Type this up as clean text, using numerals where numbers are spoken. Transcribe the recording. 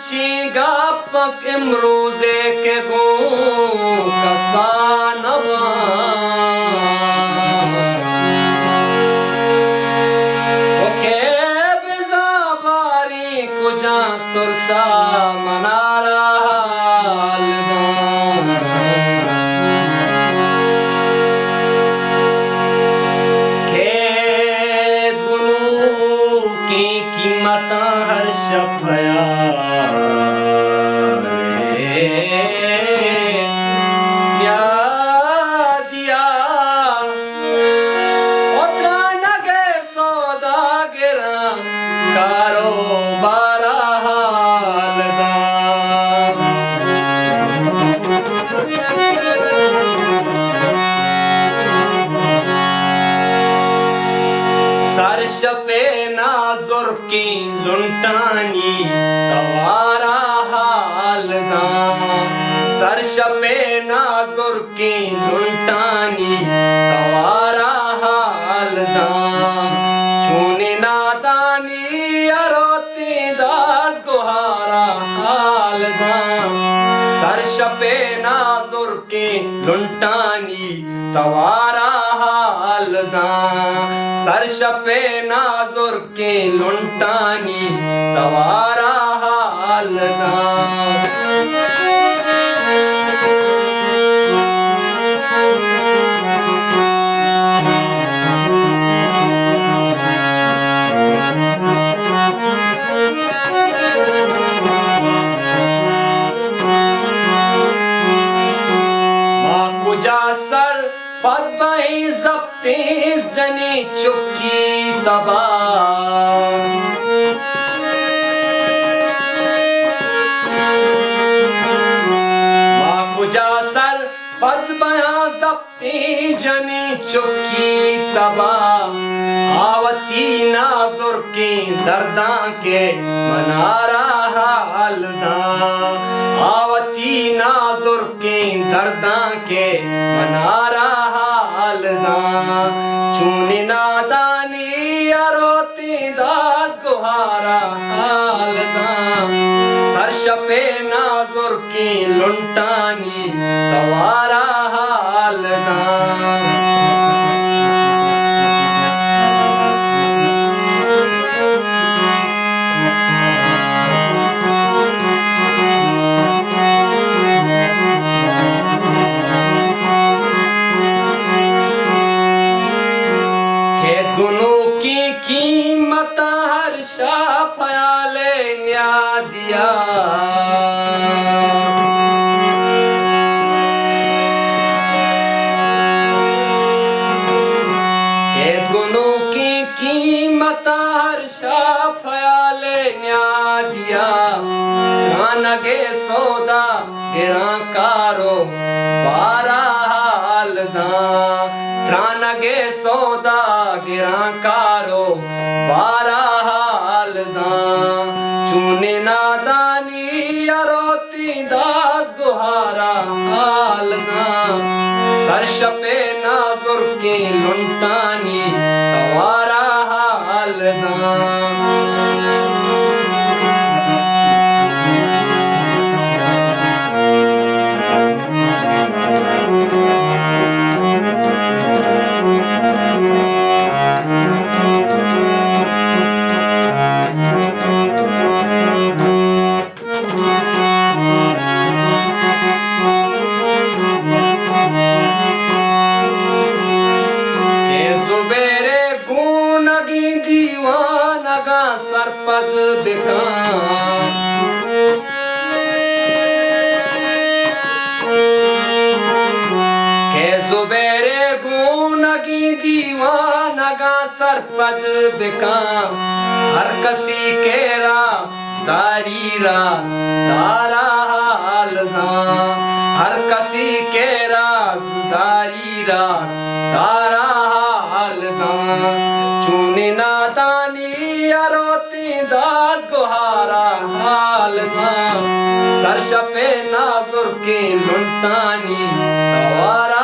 चीगा पक इमरोजे के गो कसानवा ओके बिजाबारी कुजा तुरसा मनारा कीमत हर शफया दिया उतरा नगे सौदा गिरा कारोबार हालदा सरश पे नाजुर की लुंटानी तवारा हालदा सरश पे नाजुर की लुंटानी तवारा हालदा चूने नादानी अरोती दास गुहारा हालदा सरश पे नाजुर की लुंटानी तवारा हालदा सरश पे नाजुर के लुंटानी तवारा हालदा माँ कुजा सर पद्मई जब्तीस जनी चुकी तबा माँ कुजा सर पद्मया जब्ती जनी चुकी तबा आवती नाजुर के दर्दा के मनारा हालदा आवती नाजुर के दर्दा के मनारा हालदा चूने नादानी अरोती दास गुहारा हालदा सरश पे नाजुर की लुंटानी तवारा हालदा गुनों की कीमत हर शाफयाले न्या दिया के गुनों की कीमत हर शाफयाले न्या दिया त्रानगे सौदा गिरा कारो बारा हालदा त्रानगे सौदा गिरा कारो बारा हालदा चूने नादानी अरोती दास गुहारा हालदा सरश पे नाजुर की लुंटानी तवारा हालदा दीवानगा सरपद बिका के जुबेरे गुनगी दीवानगा सरपद बिका हर कसी के रास्तारी रास्तारा हालदा हर कसी के रास्तारी रास्तारा हालदा चूने नादानी अरोती दास गुहारा हालदा सरश पे नाजुर के लुंटानी तवारा